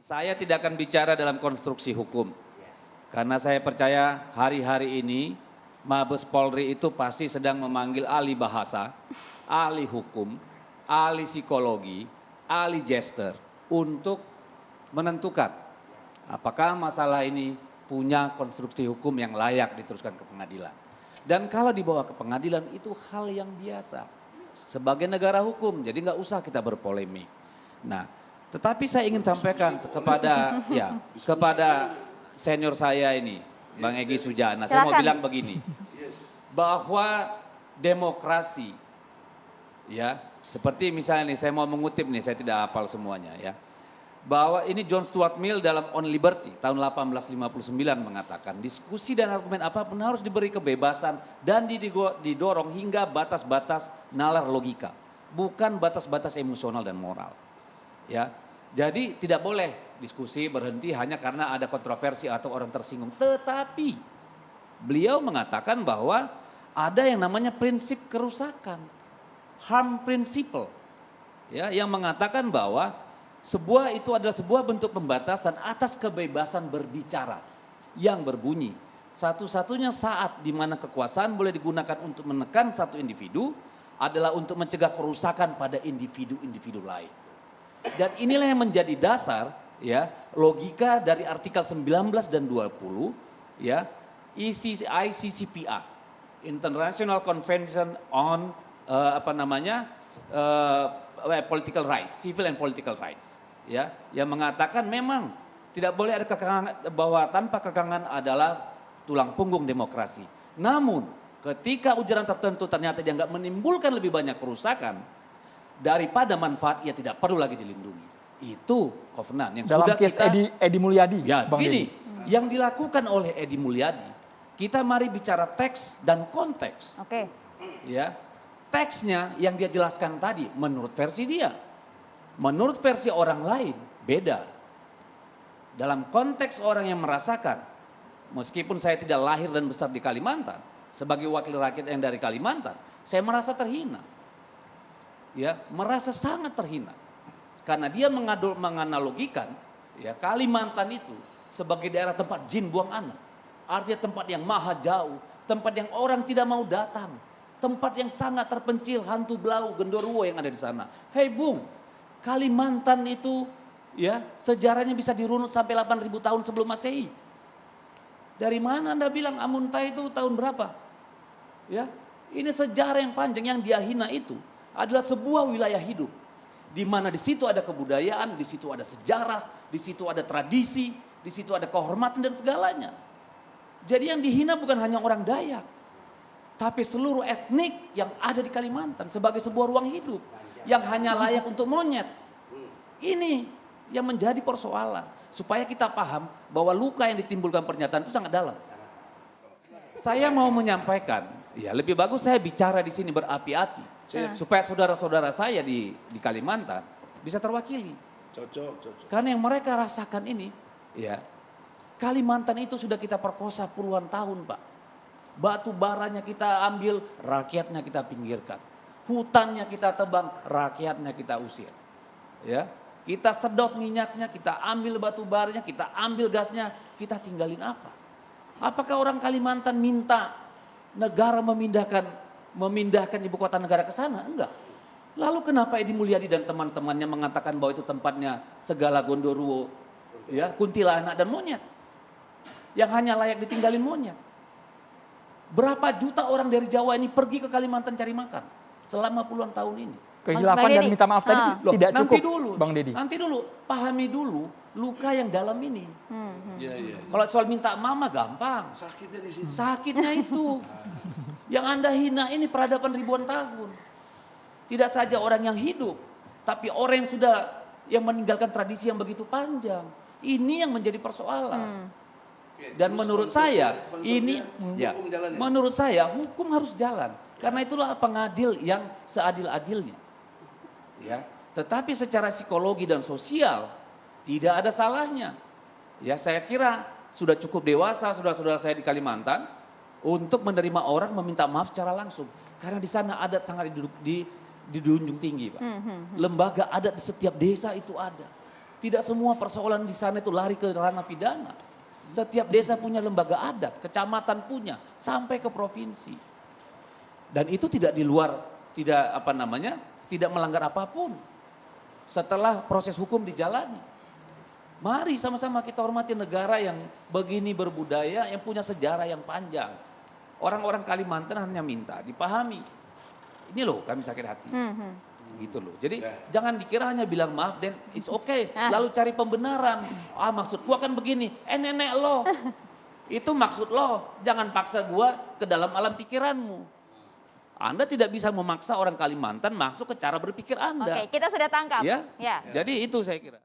Saya tidak akan bicara dalam konstruksi hukum. Karena saya percaya hari-hari ini Mabes Polri itu pasti sedang memanggil ahli bahasa, ahli hukum, ahli psikologi, ahli gesture untuk menentukan apakah masalah ini punya konstruksi hukum yang layak diteruskan ke pengadilan. Dan kalau dibawa ke pengadilan itu hal yang biasa. Sebagai negara hukum, jadi nggak usah kita berpolemik. Nah, tetapi saya ingin sampaikan kepada senior saya ini, Bang Egy Sujana. Saya mau bilang begini, bahwa demokrasi, ya seperti misalnya nih, saya mau mengutip nih, saya tidak hafal semuanya ya. Bahwa ini John Stuart Mill dalam On Liberty tahun 1859 mengatakan diskusi dan argumen apapun harus diberi kebebasan dan didorong hingga batas-batas nalar logika, bukan batas-batas emosional dan moral. Ya, jadi tidak boleh diskusi berhenti hanya karena ada kontroversi atau orang tersinggung. Tetapi beliau mengatakan bahwa ada yang namanya prinsip kerusakan, harm principle, ya, yang mengatakan bahwa itu adalah sebuah bentuk pembatasan atas kebebasan berbicara yang berbunyi. Satu-satunya saat di mana kekuasaan boleh digunakan untuk menekan satu individu adalah untuk mencegah kerusakan pada individu-individu lain. Dan inilah yang menjadi dasar ya logika dari artikel 19 dan 20 ya ICCPR, International Convention on Political Rights, Civil and Political Rights, ya, yang mengatakan memang tidak boleh ada kekangan, bahwa tanpa kekangan adalah tulang punggung demokrasi. Namun ketika ujaran tertentu ternyata dia nggak menimbulkan lebih banyak kerusakan daripada manfaat, ia tidak perlu lagi dilindungi. Itu Covenant yang dalam sudah case kita Edi Mulyadi. Ya, Bang begini, Deddy. yang dilakukan oleh Edi Mulyadi, kita mari bicara teks dan konteks. Oke. Ya. Teksnya yang dia jelaskan tadi menurut versi dia. Menurut versi orang lain beda. Dalam konteks orang yang merasakan, meskipun saya tidak lahir dan besar di Kalimantan, sebagai wakil rakyat yang dari Kalimantan, saya merasa terhina. Ya, merasa sangat terhina. Karena dia menganalogikan ya Kalimantan itu sebagai daerah tempat jin buang anak. Artinya tempat yang maha jauh, tempat yang orang tidak mau datang. Tempat yang sangat terpencil, hantu belau, genderuwo yang ada di sana. Hei Bung, Kalimantan itu ya sejarahnya bisa dirunut sampai 8.000 tahun sebelum Masehi. Dari mana Anda bilang Amuntai itu tahun berapa? Ya, ini sejarah yang panjang. Yang dia hina itu adalah sebuah wilayah hidup. Di mana di situ ada kebudayaan, di situ ada sejarah, di situ ada tradisi, di situ ada kehormatan dan segalanya. Jadi yang dihina bukan hanya orang Dayak, tapi seluruh etnik yang ada di Kalimantan sebagai sebuah ruang hidup yang hanya layak untuk monyet. Ini yang menjadi persoalan. Supaya kita paham bahwa luka yang ditimbulkan pernyataan itu sangat dalam. Saya mau menyampaikan, ya lebih bagus saya bicara di sini berapi-api. Supaya saudara-saudara saya di Kalimantan bisa terwakili. Cocok. Karena yang mereka rasakan ini, ya Kalimantan itu sudah kita perkosa puluhan tahun Pak. Batu baranya kita ambil, rakyatnya kita pinggirkan. Hutannya kita tebang, rakyatnya kita usir. Ya, kita sedot minyaknya, kita ambil batu baranya, kita ambil gasnya, kita tinggalin apa? Apakah orang Kalimantan minta negara memindahkan ibu kota negara ke sana? Enggak. Lalu kenapa Edi Mulyadi dan teman-temannya mengatakan bahwa itu tempatnya segala gondoruo, ya, kuntilanak dan monyet? Yang hanya layak ditinggalin monyet. Berapa juta orang dari Jawa ini pergi ke Kalimantan cari makan selama puluhan tahun ini. Kehilafan dan minta maaf tadi tidak cukup, nanti dulu, Bang Deddy. Nanti dulu, pahami dulu luka yang dalam ini. Kalau soal minta maaf mah gampang. Sakitnya di sini. Sakitnya itu. Yang Anda hina ini peradaban ribuan tahun. Tidak saja orang yang hidup, tapi orang yang meninggalkan tradisi yang begitu panjang. Ini yang menjadi persoalan. Dan menurut saya hukum harus jalan. Karena itulah pengadil yang seadil-adilnya. Ya, tetapi secara psikologi dan sosial tidak ada salahnya. Ya, saya kira sudah cukup dewasa saudara-saudara saya di Kalimantan untuk menerima orang meminta maaf secara langsung. Karena di sana adat sangat dijunjung tinggi, Pak. Lembaga adat di setiap desa itu ada. Tidak semua persoalan di sana itu lari ke ranah pidana. Setiap desa punya lembaga adat, kecamatan punya, sampai ke provinsi. Dan itu tidak di luar, tidak melanggar apapun. Setelah proses hukum dijalani. Mari sama-sama kita hormati negara yang begini berbudaya, yang punya sejarah yang panjang. Orang-orang Kalimantan hanya minta dipahami. Ini loh kami sakit hati. Gitu loh. Jadi jangan dikira hanya bilang maaf dan it's okay. Lalu cari pembenaran. Maksud gua kan begini. Nenek lo. Itu maksud lo. Jangan paksa gua ke dalam alam pikiranmu. Anda tidak bisa memaksa orang Kalimantan masuk ke cara berpikir Anda. Oke, kita sudah tangkap. Ya? Jadi itu saya kira.